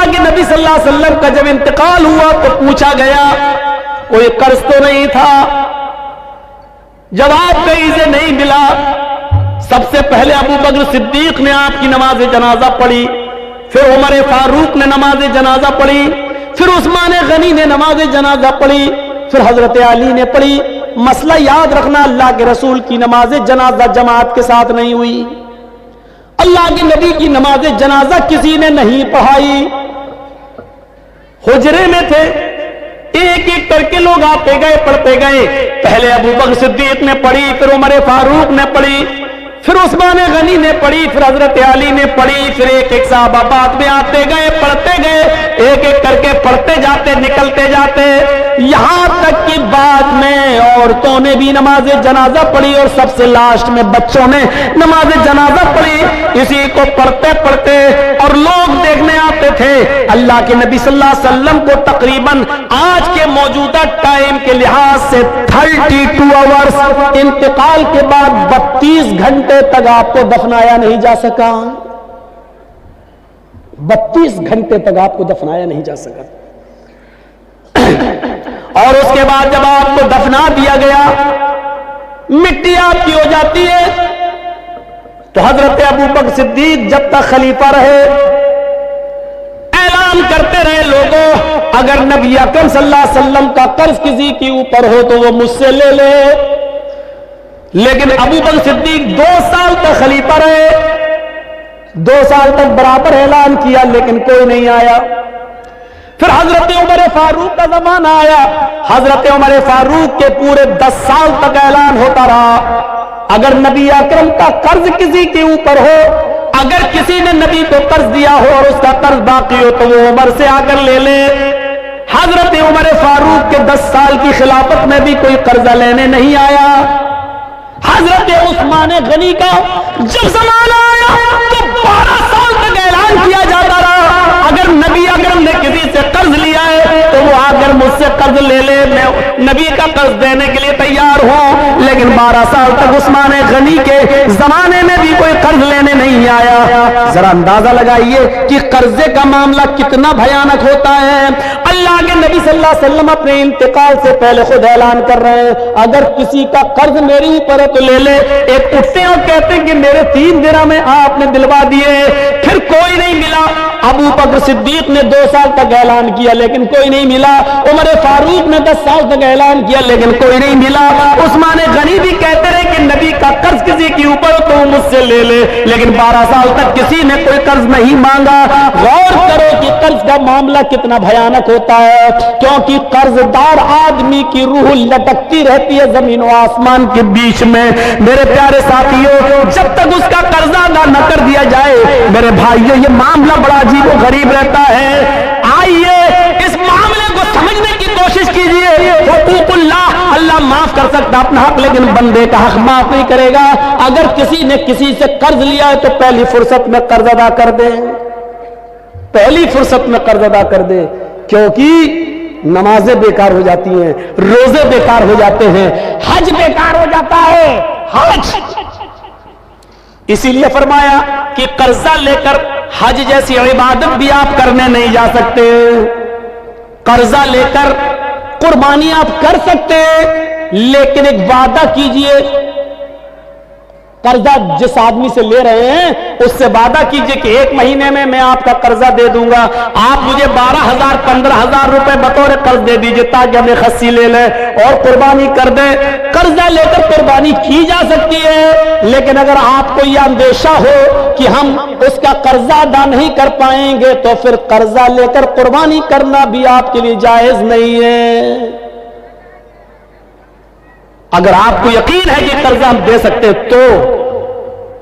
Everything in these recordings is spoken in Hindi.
अल्लाह के नबी सल्लल्लाहु अलैहि वसल्लम का जब इंतकाल हुआ तो पूछा गया कोई कर्ज तो नहीं था? जवाब कहीं से नहीं मिला। सबसे पहले अबू बकर सिद्दीक ने आपकी नमाज जनाजा पढ़ी, फिर उमर फारूक ने नमाज जनाजा पढ़ी, फिर उस्मान गनी ने नमाज जनाजा पढ़ी, फिर हजरत अली ने पढ़ी। मसला याद रखना, अल्लाह के रसूल की नमाज जनाजा जमात के साथ नहीं हुई, अल्लाह के नबी की नमाज जनाजा किसी ने नहीं पढ़ाई। हुजरे में थे, एक एक करके लोग आते गए, पढ़ते गए। पहले अबू बकर सिद्दीक ने पढ़ी, फिर उमर फारूक ने पढ़ी, फिर उस्मान गनी ने पढ़ी, फिर हजरत अली ने पढ़ी, फिर एक एक साहबा बाद में आते गए, पढ़ते गए, एक एक करके पढ़ते जाते, निकलते जाते, यहां तक कि बाद में औरतों ने भी नमाज जनाजा पढ़ी और सबसे लास्ट में बच्चों ने नमाज जनाजा पढ़ी। इसी को पढ़ते पढ़ते और लोग देखने आते थे। अल्लाह के नबी सल्लल्लाहु अलैहि वसल्लम को तकरीबन आज के मौजूदा टाइम के लिहाज से 32 आवर्स इंतकाल के बाद 32 घंटे तक आपको दफनाया नहीं जा सका। 32 घंटे तक आपको दफनाया नहीं जा सका। और उसके बाद जब आपको दफना दिया गया, मिट्टी आपकी हो जाती है, तो हजरत अबू बकर सिद्दीक जब तक खलीफा रहे ऐलान करते रहे, लोगों अगर नबी अकरम सल्लल्लाहु अलैहि वसल्लम का कर्ज किसी के ऊपर हो तो वो मुझसे ले ले। लेकिन अबू बकर सिद्दीक 2 साल तक खलीफा रहे, 2 साल तक बराबर ऐलान किया, लेकिन कोई नहीं आया। फिर हजरत उमर फारूक का जमाना आया, हजरत उमर फारूक के पूरे 10 साल तक ऐलान होता रहा, अगर नबी अकरम का कर्ज किसी के ऊपर हो, अगर किसी ने नबी को कर्ज दिया हो और उसका कर्ज बाकी हो तो वो उमर से आकर ले ले। हजरत उमर फारूक के 10 साल की खिलाफत में भी कोई कर्जा लेने नहीं आया। हजरत उस्मान गनी का जब जमाना आया तो 12 साल तक ऐलान किया जाता रहा, अगर नबी अकरम ने किसी से कर्ज लिया है तो वो आकर मुझसे कर्ज ले ले, मैं नबी का कर्ज देने के लिए तैयार हूं। लेकिन 12 साल तक उस्मान गनी के जमाने में भी कोई कर्ज लेने नहीं आया। जरा अंदाजा लगाइए कि कर्जे का मामला कितना भयानक होता है। अल्लाह के नबी सल्लल्लाहु अलैहि वसल्लम अपने इंतकाल से पहले खुद ऐलान कर रहे हैं, अगर किसी का कर्ज मेरे ऊपर है तो ले ले। एक उठते हैं और कहते हैं कि मेरे 3 दिन में आपने दिलवा दिए, फिर कोई नहीं मिला। अबू बकर सिद्दीक ने 2 साल तक ऐलान किया लेकिन कोई नहीं मिला। उमर फारूक ने 10 साल तक ऐलान किया लेकिन कोई नहीं मिला। उस्मान गनी भी कहते रहे कि नबी का कर्ज किसी के ऊपर तो मुझसे ले ले, लेकिन 12 साल तक किसी ने कोई कर्ज नहीं मांगा। गौर करो कि कर्ज का मामला कितना भयानक होता है, क्योंकि कर्जदार आदमी की रूह लटकती रहती है जमीन और आसमान के बीच में। मेरे प्यारे साथियों, जब तक उसका कर्जा अदा न कर दिया जाए, मेरे भाइयों, ये मामला बड़ा अजीब और गरीब रहता है। आइए इस मामले को समझने की कोशिश कीजिए। हुकूकुल्लाह, अल्लाह माफ कर सकता अपना हक, लेकिन बंदे का हक माफ नहीं करेगा। अगर किसी ने किसी से कर्ज लिया है तो पहली फुर्सत में कर्ज अदा कर दे, पहली फुर्सत में कर्ज अदा कर दे, क्योंकि नमाजें बेकार हो जाती हैं, रोजे बेकार हो जाते हैं, हज बेकार हो जाता है। हज इसीलिए फरमाया कि कर्जा लेकर हज जैसी इबादत भी आप करने नहीं जा सकते। कर्जा लेकर कुर्बानी आप कर सकते हैं, लेकिन एक वादा कीजिए, कर्जा जिस आदमी से ले रहे हैं उससे वादा कीजिए कि 1 महीने में मैं आपका कर्जा दे दूंगा, आप मुझे 12,000 15,000 रुपए बतौर कर्ज दे दीजिए ताकि हमें खस्सी ले ले और कुर्बानी कर दे। कर्जा लेकर कुर्बानी की जा सकती है, लेकिन अगर आपको यह अंदेशा हो कि हम उसका कर्जा अदा नहीं कर पाएंगे तो फिर कर्जा लेकर कुर्बानी करना भी आपके लिए जायज नहीं है। अगर आपको यकीन है कि कर्जा हम दे सकते हैं तो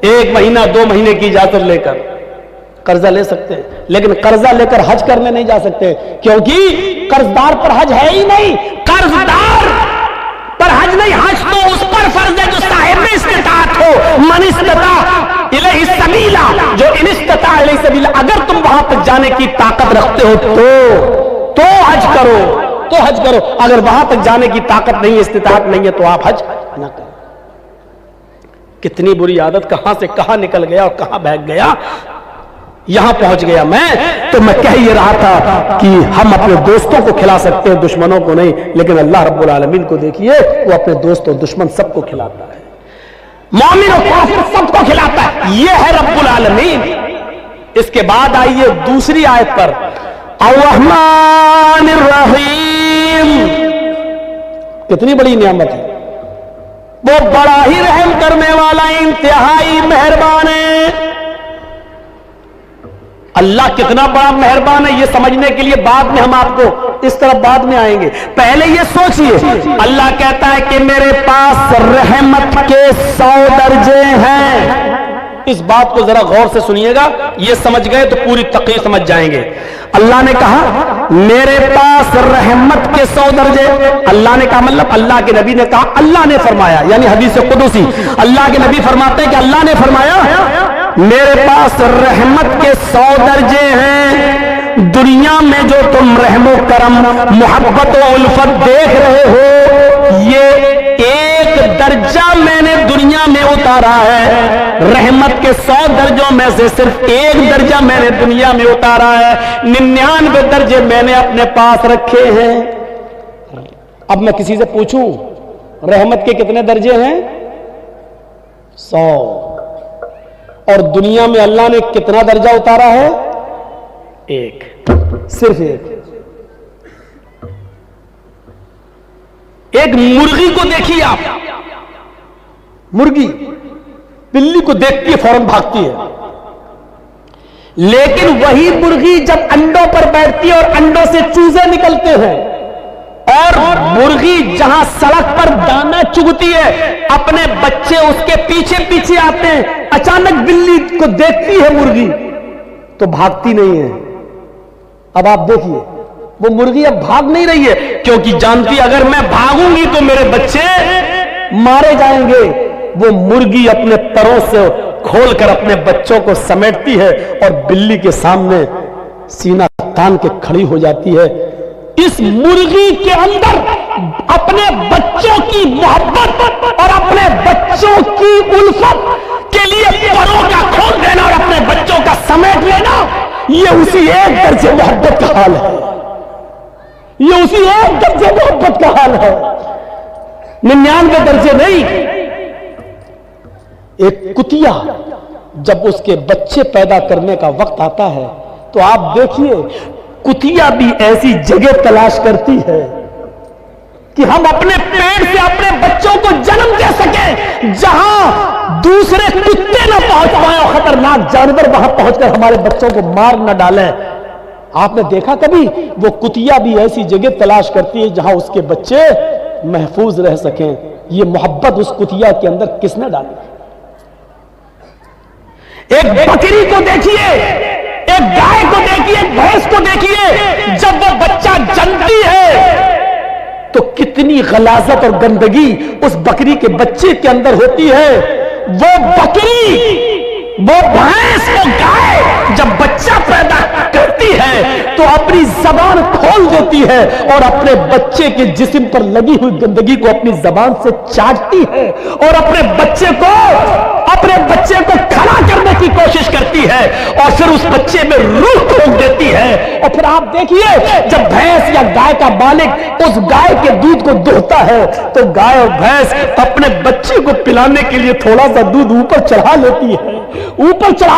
1 महीना 2 महीने की इजाजत लेकर कर्जा ले सकते हैं, लेकिन कर्जा लेकर हज करने नहीं जा सकते, क्योंकि कर्जदार पर हज है ही नहीं। कर्जदार पर हज नहीं, हज तो उस पर फर्ज है जो साहिब इस्तिताअत हो, मन इस्तता इलैहि सबीला, जो इन इस्तता इलैहि सबीला। अगर तुम वहां तक जाने की ताकत रखते हो तो हज करो, तो हज करो। अगर वहां तक जाने की ताकत नहीं है, इस्तिताअत नहीं है, तो आप हज ना करो। कितनी बुरी आदत कहां से कहां निकल गया और कहां बह गया, यहां पहुंच गया मैं, तो मैं कह ये रहा था कि हम अपने दोस्तों को खिला सकते हैं, दुश्मनों को नहीं। लेकिन अल्लाह रब्बुल आलमीन को देखिए, वो अपने दोस्त और दुश्मन सबको खिलाता है, मोमिन और काफिर सबको खिलाता है। ये है रब्बुल आलमीन। इसके बाद आइए दूसरी आयत पर, अर्रहमानिर रहीम। कितनी बड़ी नियामत है, वो बड़ा ही रहम करने वाला, इंतहाई मेहरबान है। अल्लाह कितना बड़ा मेहरबान है, ये समझने के लिए बाद में हम आपको इस तरफ बाद में आएंगे। पहले ये सोचिए, अल्लाह कहता है कि मेरे पास रहमत के 100 दर्जे हैं। इस बात को जरा गौर से सुनिएगा, ये समझ गए तो पूरी तकरीर समझ जाएंगे। अल्लाह ने कहा मेरे पास रहमत के 100 दर्जे। अल्लाह ने कहा मतलब अल्लाह के नबी ने कहा, अल्लाह ने फरमाया, यानी हदीस कुदुसी। अल्लाह के नबी फरमाते हैं कि अल्लाह ने फरमाया मेरे पास रहमत के 100 दर्जे हैं। दुनिया में जो तुम रहमो करम, मोहब्बत और उल्फत देख रहे हो, ये एक दर्जा मैंने दुनिया में उतारा है। रहमत के 100 दर्जों में से सिर्फ एक दर्जा मैंने दुनिया में उतारा है। 99 दर्जे मैंने अपने पास रखे हैं। अब मैं किसी से पूछूं रहमत के कितने दर्जे हैं? 100। और दुनिया में अल्लाह ने कितना दर्जा उतारा है? एक, सिर्फ एक। एक मुर्गी को देखिए आप, मुर्गी बिल्ली को देखती है फौरन भागती है, लेकिन वही मुर्गी जब अंडों पर बैठती है और अंडों से चूजे निकलते हैं, और मुर्गी जहां सड़क पर दाना चुगती है, अपने बच्चे उसके पीछे पीछे आते हैं, अचानक बिल्ली को देखती है मुर्गी तो भागती नहीं है। अब आप देखिए, वो मुर्गी अब भाग नहीं रही है, क्योंकि जानती अगर मैं भागूंगी तो मेरे बच्चे मारे जाएंगे। वो मुर्गी अपने परों से खोलकर अपने बच्चों को समेटती है और बिल्ली के सामने सीना तान के खड़ी हो जाती है। इस मुर्गी के अंदर अपने बच्चों की मोहब्बत और अपने बच्चों की उल्फत के लिए परों का खोल देना और अपने बच्चों का समेट लेना, ये उसी एक दर्जे मोहब्बत का हाल है। ये उसी एक दर्जे मोहब्बत का हाल है, 99 दर्जे नहीं। एक कुतिया जब उसके बच्चे पैदा करने का वक्त आता है, तो आप देखिए कुतिया भी ऐसी जगह तलाश करती है कि हम अपने पेट से अपने बच्चों को जन्म दे सके, जहां दूसरे कुत्ते न पहुंच पाए और खतरनाक जानवर वहां पहुंचकर हमारे बच्चों को मार न डालें। आपने देखा कभी? वो कुतिया भी ऐसी जगह तलाश करती है जहां उसके बच्चे महफूज रह सकें। ये मोहब्बत उस कुतिया के अंदर किसने डाली? एक बकरी को देखिए, एक गाय को देखिए, एक भैंस को देखिए, जब वो बच्चा जन्मती है तो कितनी गलाजत और गंदगी उस बकरी के बच्चे के अंदर होती है। वो बकरी, वो भैंस, वो गाय जब बच्चा पैदा करती है तो अपनी जबान खोल देती है और अपने बच्चे के जिस्म पर लगी हुई गंदगी को अपनी जबान से चाटती है और अपने बच्चे को खड़ा करने की कोशिश करती है और फिर उस बच्चे में रूह ठोक देती है। और फिर आप देखिए, जब भैंस या गाय का मालिक उस गाय के दूध को दुहता है तो गाय और भैंस अपने बच्चे को पिलाने के लिए थोड़ा सा दूध ऊपर चढ़ा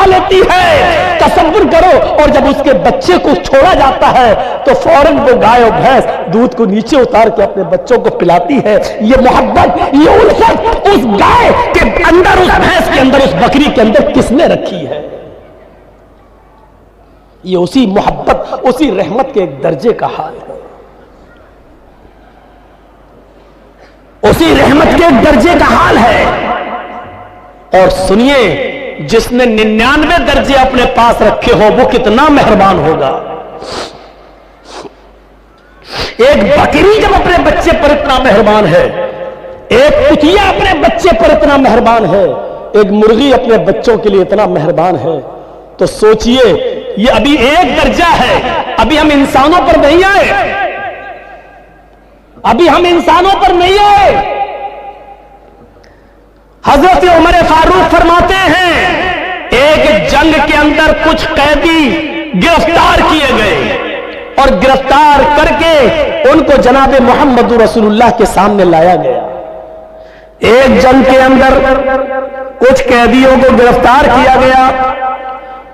लेती है, तसव्वुर करो। और जब उसके बच्चे को छोड़ा जाता है तो फौरन वो गाय और भैंस दूध को नीचे उतार के अपने बच्चों को पिलाती है। ये मोहब्बत, ये उल्फत उस गाय के अंदर, उस भैंस के अंदर, उस बकरी के अंदर किसने रखी है? ये उसी मोहब्बत, उसी रहमत के एक दर्जे का हाल है, उसी रहमत के एक दर्जे का हाल है। और सुनिए, जिसने 99 दर्जे अपने पास रखे हो वो कितना मेहरबान होगा। एक बकरी जब अपने बच्चे पर इतना मेहरबान है, एक कुतिया अपने बच्चे पर इतना मेहरबान है, एक मुर्गी अपने बच्चों के लिए इतना मेहरबान है, तो सोचिए ये अभी एक दर्जा है। अभी हम इंसानों पर नहीं आए, अभी हम इंसानों पर नहीं आए। हजरत उमर फारूक फरमाते हैं, एक जंग के अंदर कुछ कैदी गिरफ्तार किए गए और गिरफ्तार करके उनको जनाब मोहम्मद रसूलुल्लाह के सामने लाया गया। एक जंग के अंदर कुछ कैदियों को गिरफ्तार किया गया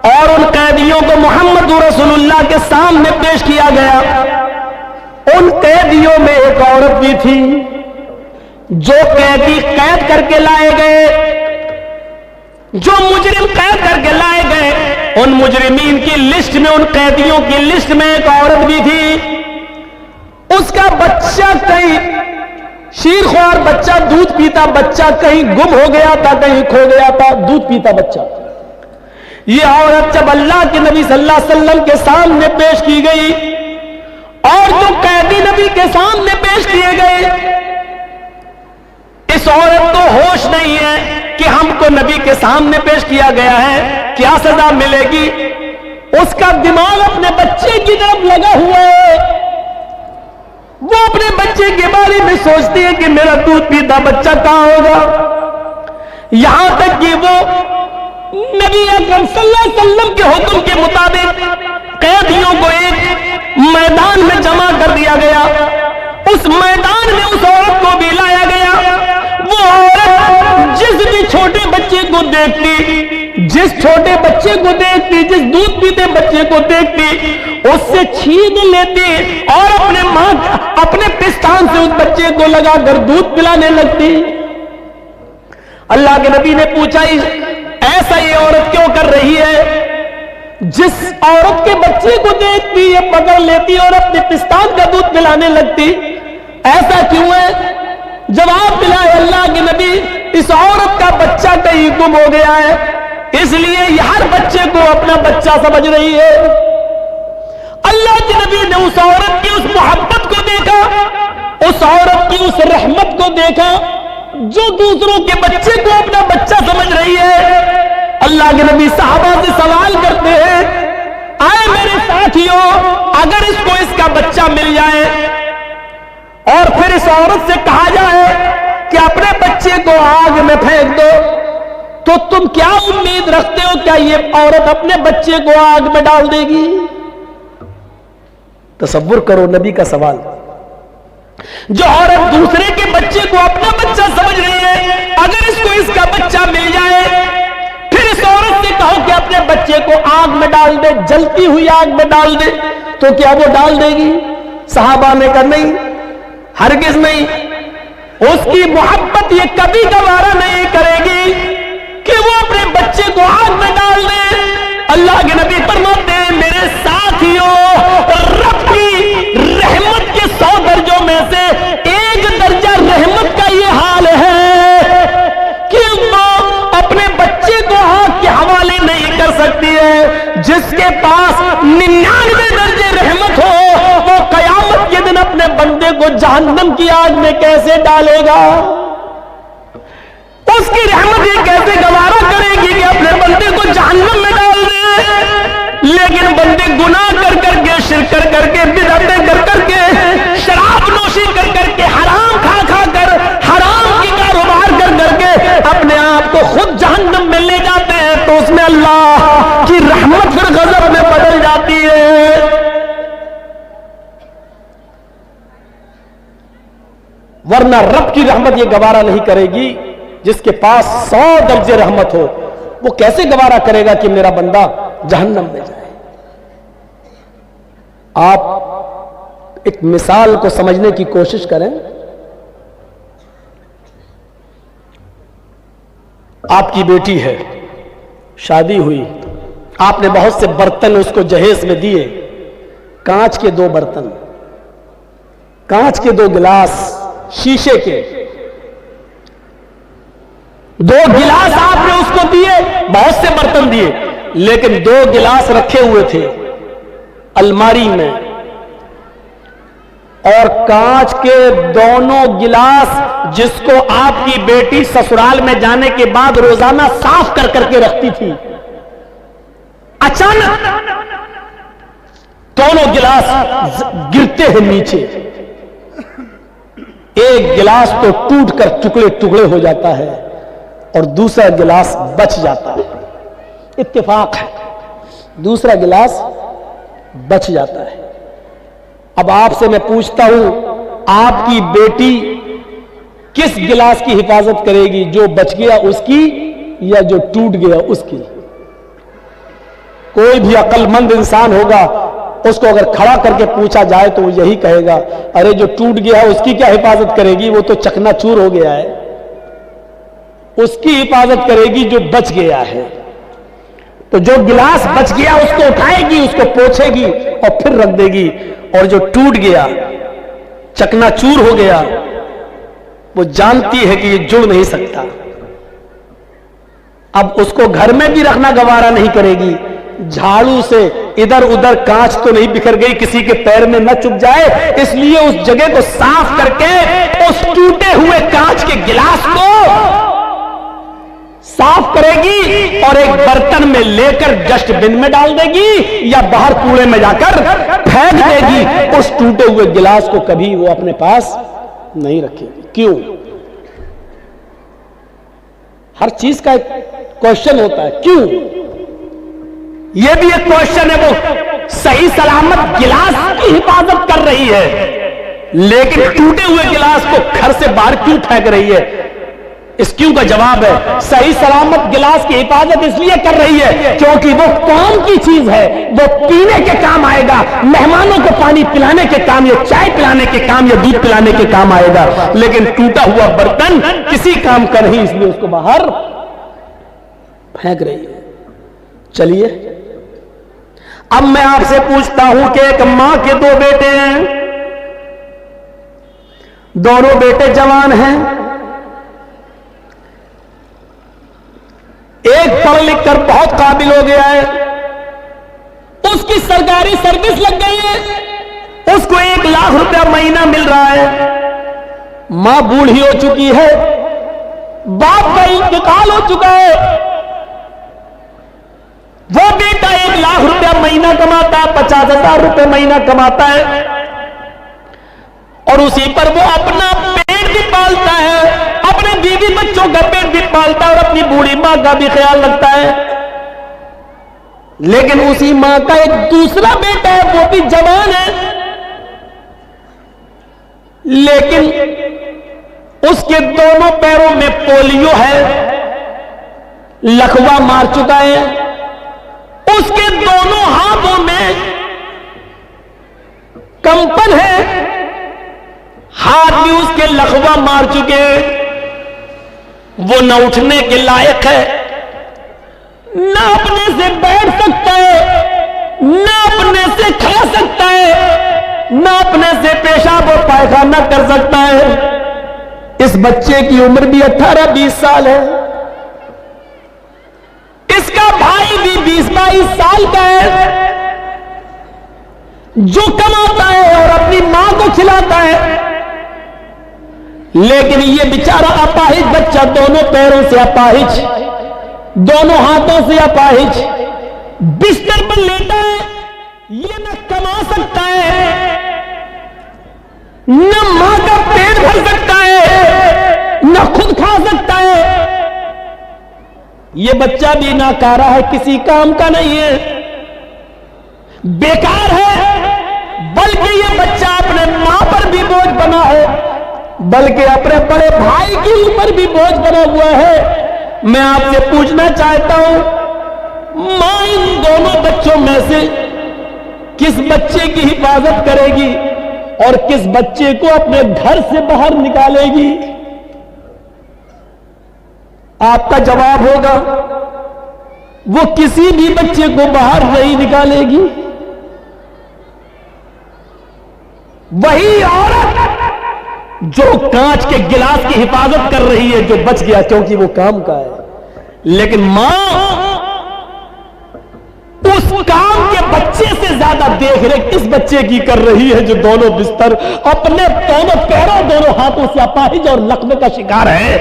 और उन कैदियों को मोहम्मद रसूलुल्लाह के सामने पेश किया गया। उन कैदियों में एक औरत भी थी। जो कैदी कैद करके लाए गए, जो मुजरिम कैद करके लाए गए, उन मुजरिमीन की लिस्ट में, उन कैदियों की लिस्ट में एक औरत भी थी। उसका बच्चा कहीं, शीरख्वार बच्चा, दूध पीता बच्चा कहीं गुम हो गया था, कहीं खो गया था, दूध पीता बच्चा। ये औरत जब अल्लाह के नबी सल्लल्लाहु अलैहि वसल्लम के सामने पेश की गई और जो कैदी नबी के सामने पेश किए गए, इस औरत को होश नहीं है कि हमको नबी के सामने पेश किया गया है, क्या सजा मिलेगी। उसका दिमाग अपने बच्चे की तरफ लगा हुआ है। वो अपने बच्चे के बारे में सोचती है कि मेरा दूध पीता बच्चा कहां होगा। यहां तक कि वो नबी अकरम सल्लल्लाहु अलैहि वसल्लम के हुक्म के मुताबिक कैदियों को एक मैदान में जमा कर दिया गया। उस मैदान में उस औरत को भी लाया गया। वो औरत जिस भी छोटे बच्चे को देखती, जिस छोटे बच्चे को देखती, जिस दूध पीते बच्चे को देखती, उससे छीन लेती और अपने पिस्तान से उस बच्चे को लगाकर दूध पिलाने लगती। अल्लाह के नबी ने पूछा, ऐसा ये औरत क्यों कर रही है? जिस औरत के बच्चे को देखती ये पकड़ लेती और अपने पिस्तान का दूध पिलाने लगती, ऐसा क्यों है? जवाब दिलाए अल्लाह के नबी, इस औरत का बच्चा कहीं गुम हो गया है, इसलिए हर बच्चे को अपना बच्चा समझ रही है। अल्लाह के नबी ने उस औरत की उस मोहब्बत को देखा, उस औरत की उस रहमत को देखा जो दूसरों के बच्चे को अपना बच्चा समझ रही है। अल्लाह के नबी सहाबा से सवाल करते हैं, आए मेरे साथियों, अगर इसको इसका बच्चा मिल जाए और फिर इस औरत से कहा जाए कि अपने बच्चे को आग में फेंक दो, तो तुम क्या उम्मीद रखते हो, क्या ये औरत अपने बच्चे को आग में डाल देगी? तसव्वुर करो नबी का सवाल। जो औरत दूसरे के बच्चे को अपना बच्चा समझ रही है, अगर इसको इसका बच्चा मिल जाए, फिर इस औरत से कहो कि अपने बच्चे को आग में डाल दे, जलती हुई आग में डाल दे, तो क्या वो डाल देगी? सहाबा ने कहा नहीं, हरगिज नहीं। उसकी मोहब्बत ये कभी गवारा नहीं करेगी कि वो अपने बच्चे को आग में डाल दे। अल्लाह के नबी फरमाते हैं, मेरे साथियों, रब की रहमत के 100 दर्जों में से एक दर्जा रहमत का ये हाल है कि वो अपने बच्चे को आग के हवाले नहीं कर सकती है। जिसके पास 99 दर्जे रहमत हो, वो कयामत के दिन अपने बंदे को जहन्नम की आग में कैसे डालेगा? उसकी रहमत ये कैसे गवारा करेगी कि अपने बंदे को जहन्नम में डाल दे? लेकिन बंदे गुनाह कर करके, शिरक कर करके, बिदअतें कर करके, शराब नोशी कर करके, हराम खा खा कर, हराम की कारोबार कर करके अपने आप को खुद जहन्नम में ले जाते हैं, तो उसमें अल्लाह की रहमत फिर गजब में बदल जाती है। वरना रब की रहमत ये गवारा नहीं करेगी। जिसके पास 100 दर्जे रहमत हो, वो कैसे गवारा करेगा कि मेरा बंदा जहन्नम में जाए? आप एक मिसाल को समझने की कोशिश करें। आपकी बेटी है, शादी हुई, आपने बहुत से बर्तन उसको जहेज में दिए, कांच के 2 बर्तन, कांच के 2 गिलास, शीशे के 2 गिलास आपने उसको दिए, बहुत से बर्तन दिए, लेकिन 2 गिलास रखे हुए थे अलमारी में, और कांच के दोनों गिलास जिसको आपकी बेटी ससुराल में जाने के बाद रोजाना साफ कर करके रखती थी, अचानक दोनों गिलास गिरते हैं नीचे। एक गिलास तो टूटकर टुकड़े टुकड़े हो जाता है और दूसरा गिलास बच जाता है। इत्तेफाक है, दूसरा गिलास बच जाता है। अब आपसे मैं पूछता हूं, आपकी बेटी किस गिलास की हिफाजत करेगी, जो बच गया उसकी या जो टूट गया उसकी? कोई भी अक्लमंद इंसान होगा, उसको अगर खड़ा करके पूछा जाए तो वो यही कहेगा, अरे जो टूट गया है उसकी क्या हिफाजत करेगी, वो तो चकनाचूर हो गया है। उसकी हिफाजत करेगी जो बच गया है। तो जो गिलास बच गया उसको उठाएगी, उसको पोंछेगी और फिर रख देगी, और जो टूट गया, चकनाचूर हो गया, वो जानती है कि ये जुड़ नहीं सकता। अब उसको घर में भी रखना गवारा नहीं करेगी, झाड़ू से इधर उधर कांच तो नहीं बिखर गई, किसी के पैर में न चुभ जाए, इसलिए उस जगह को साफ करके उस टूटे हुए कांच के गिलास को साफ करेगी और एक बर्तन में लेकर डस्टबिन में डाल देगी या बाहर कूड़े में जाकर फेंक देगी। उस टूटे हुए गिलास को कभी वो अपने पास नहीं रखेगी। क्यों? हर चीज का एक क्वेश्चन होता है, क्यों? यह भी एक क्वेश्चन है। वो सही सलामत गिलास की हिफाजत कर रही है, लेकिन टूटे हुए गिलास को घर से बाहर क्यों फेंक रही है? इस क्यों का जवाब है, सही सलामत गिलास की हिफाजत इसलिए कर रही है क्योंकि वो काम की चीज है, वो पीने के काम आएगा, मेहमानों को पानी पिलाने के काम या चाय पिलाने के काम या दूध पिलाने के काम आएगा। लेकिन टूटा हुआ बर्तन किसी काम का नहीं, इसलिए उसको बाहर फेंक रही है। चलिए, अब मैं आपसे पूछता हूं कि एक मां के दो बेटे हैं, दोनों बेटे जवान हैं, एक पढ़ लिख कर बहुत काबिल हो गया है, उसकी सरकारी सर्विस लग गई है, उसको 1 लाख रुपया महीना मिल रहा है। मां बूढ़ी हो चुकी है, बाप का इंतकाल हो चुका है, वो बेटा 1 लाख रुपया महीना कमाता है, 50,000 रुपये महीना कमाता है, और उसी पर वो अपना पेट भी पालता है, अपने बीवी बच्चों का पेट भी पालता है और अपनी बूढ़ी मां का भी ख्याल रखता है। लेकिन उसी मां का एक दूसरा बेटा है, वो भी जवान है, लेकिन उसके दोनों पैरों में पोलियो है, लकवा मार चुका है, उसके दोनों हाथों में कंपन है, हाथ भी उसके लकवा मार चुके हैं, वो न उठने के लायक है, न अपने से बैठ सकता है, न अपने से खा सकता है, न अपने से पेशाब और पायखाना कर सकता है। इस बच्चे की उम्र भी 18-20 साल है, इसका भाई भी 20-22 साल का है, जो कमाता है और अपनी मां को खिलाता है। लेकिन ये बेचारा अपाहिज बच्चा, दोनों पैरों से अपाहिज, दोनों हाथों से अपाहिज, बिस्तर पर लेटा है, ये न कमा सकता है, न मां का पेट भर सकता है, न खुद खा सकता है। ये बच्चा भी नाकारा है, किसी काम का नहीं है, बेकार है, बल्कि ये बच्चा अपने मां पर भी बोझ बना है, बल्कि अपने बड़े भाई की ऊपर भी बोझ बना हुआ है। मैं आपसे पूछना चाहता हूं, मां इन दोनों बच्चों में से किस बच्चे की हिफाजत करेगी और किस बच्चे को अपने घर से बाहर निकालेगी? आपका जवाब होगा, वो किसी भी बच्चे को बाहर नहीं निकालेगी। वही औरत जो कांच के गिलास की हिफाजत कर रही है, जो बच गया क्योंकि वो काम का है। लेकिन मां उस काम के बच्चे से ज्यादा देखरेख इस बच्चे की कर रही है, जो दोनों बिस्तर, अपने दोनों पैरों, दोनों हाथों से अपाहिज और लकवे का शिकार है,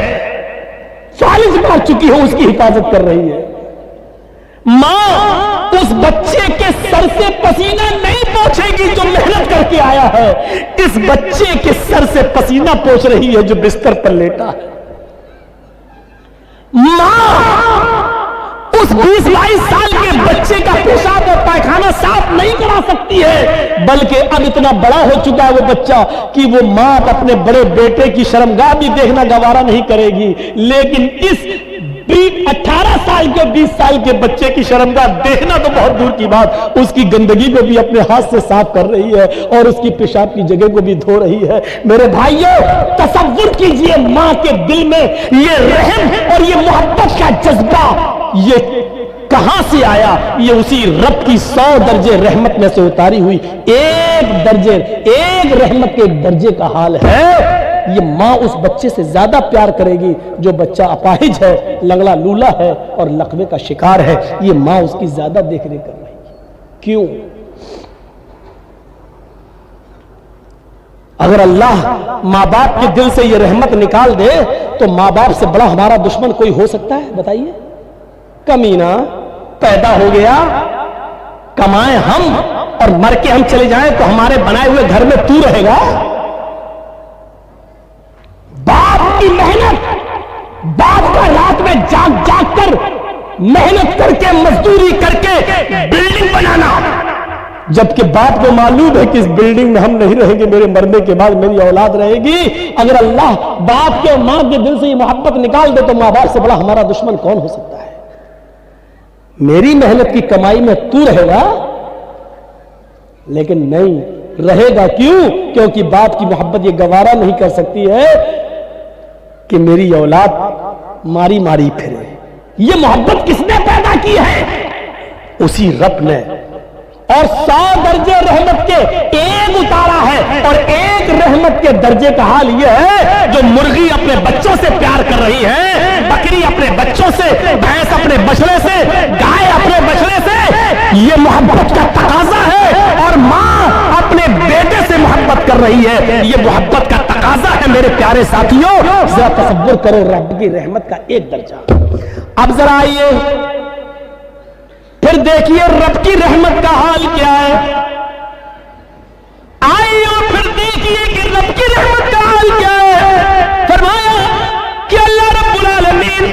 40 मार चुकी है, उसकी हिफाजत कर रही है। मां उस बच्चे के सर से पसीना नहीं पोंछेगी जो मेहनत करके आया है, इस बच्चे के सर से पसीना पोंछ रही है जो बिस्तर पर लेटा है। मां उस 20-22 साल के बच्चे का पेशाब और पायखाना साफ नहीं करा सकती है, बल्कि अब इतना बड़ा हो चुका है वो बच्चा कि वो मां अपने बड़े बेटे की शर्मगाह भी देखना गवारा नहीं करेगी, लेकिन इस 18 साल के 20 साल के बच्चे की शर्मगाह देखना तो बहुत दूर की बात, उसकी गंदगी को भी अपने हाथ से साफ कर रही है और उसकी पेशाब की जगह को भी धो रही है। मेरे भाइयों, तसव्वुर कीजिए मां के दिल में ये रहम और ये मोहब्बत का जज्बा ये कहां से आया। ये उसी रब की 100 दर्जे रहमत में से उतारी हुई एक रहमत के एक दर्जे का हाल है। ये मां उस बच्चे से ज्यादा प्यार करेगी जो बच्चा अपाहिज है, लंगड़ा लूला है और लकवे का शिकार है। ये मां उसकी ज्यादा देखरेख कर रही है। क्यों? अगर अल्लाह मां बाप के दिल से ये रहमत निकाल दे तो मां बाप से बड़ा हमारा दुश्मन कोई हो सकता है? बताइए। कमीना पैदा हो गया, कमाए हम और मर के हम चले जाएं तो हमारे बनाए हुए घर में तू रहेगा? बाप की मेहनत, बाप का रात में जाग जाग कर मेहनत करके मजदूरी करके बिल्डिंग बनाना, जबकि बाप को मालूम है कि इस बिल्डिंग में हम नहीं रहेंगे, मेरे मरने के बाद मेरी औलाद रहेगी। अगर अल्लाह बाप के मां के दिल से ये मोहब्बत निकाल दे तो मां बाप से बड़ा हमारा दुश्मन कौन हो सकता है? मेरी मेहनत की कमाई में तू रहेगा, लेकिन नहीं रहेगा। क्यों? क्योंकि बाप की मोहब्बत ये गवारा नहीं कर सकती है कि मेरी औलाद मारी मारी फिरे। ये मोहब्बत किसने पैदा की है? उसी रब ने। और 100 दर्जे रहमत के एक उतारा है, और एक रहमत के दर्जे का हाल यह है जो मुर्गी अपने बच्चों से प्यार कर रही है, बकरी अपने बच्चों से, भैंस अपने बछड़े से, गाय अपने बछड़े से। ये मोहब्बत का तकाजा है और मां अपने बेटे से मोहब्बत कर रही है। ये मोहब्बत का तकाजा है मेरे प्यारे साथियों। जरा तसव्वुर करो रब की रहमत का एक दर्जा। अब जरा आइए फिर देखिए रब की रहमत का हाल क्या है। आइए और फिर देखिए कि रब की रहमत का हाल क्या है। फरमाया कि अल्लाह रब्बुल आलमीन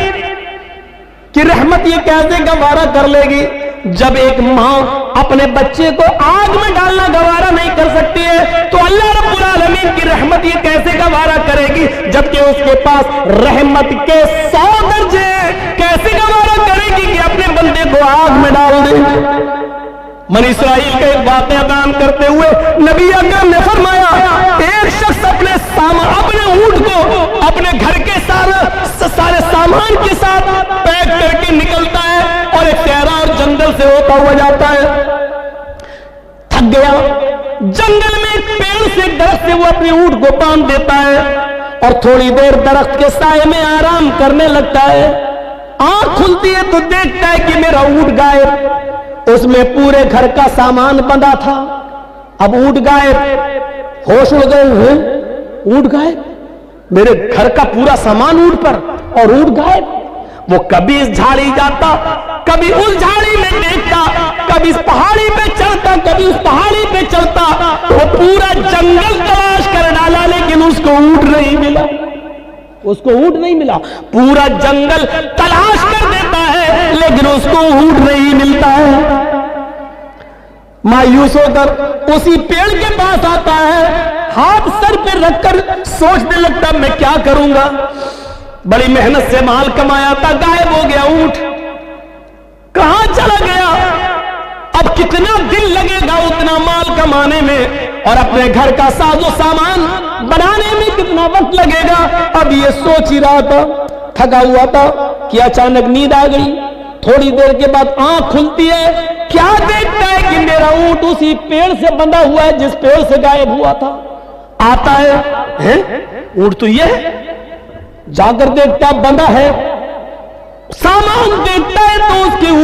की रहमत ये कैसे गवारा कर लेगी? जब एक मां अपने बच्चे को आग में डालना गवारा नहीं कर सकती है तो अल्लाह रब्बुल आलमीन की रहमत ये कैसे गवारा करेगी? जबकि उसके पास रहमत के 100 दर्जे, कैसे गवारा करेगी कि अपने बंदे को आग में डाल दे? बनी इस्राइल का एक वाक़या बयान करते हुए नबी अकरम ने फरमाया, एक शख्स अपने ऊंट को अपने घर के सारे सामान के साथ पैक करके निकलता है और एक सहरा और जंगल से होता हुआ जाता है। थक गया, जंगल में एक पेड़ से दरख्त से वो अपने ऊंट को बांध देता है और थोड़ी देर दरख्त के साए में आराम करने लगता है। आंख खुलती है तो देखता है कि मेरा ऊंट गायब। उसमें पूरे घर का सामान बंधा था। अब ऊंट गायब, होश उड़ गए हैं, ऊंट गायब, मेरे घर का पूरा सामान ऊंट पर और ऊंट गायब। वो कभी इस झाड़ी जाता, कभी उस झाड़ी में देखता, कभी इस पहाड़ी पे चढ़ता, कभी उस पहाड़ी पे चढ़ता। वो पूरा जंगल तलाश कर डाला लेकिन उसको ऊंट नहीं मिला। उसको ऊंट नहीं मिला। पूरा जंगल तलाश कर देता है लेकिन उसको ऊंट नहीं मिलता है। मायूस होकर उसी पेड़ के पास आता है, हाथ सर पे रखकर सोचने लगता मैं क्या करूंगा। बड़ी मेहनत से माल कमाया था, गायब हो गया ऊंट, कहां चला गया? अब कितना दिन लगेगा उतना माल कमाने में और अपने घर का साजो सामान बनाने में कितना वक्त लगेगा? अब ये सोच ही रहा था, थका हुआ था कि अचानक नींद आ गई। थोड़ी देर के बाद आंख खुलती है, क्या देखता है कि मेरा ऊंट उसी पेड़ से बंधा हुआ है जिस पेड़ से गायब हुआ था। आता है, ऊंट तो ये है। जाकर देखता बंधा है, सामान देखता है तो उसके ऊपर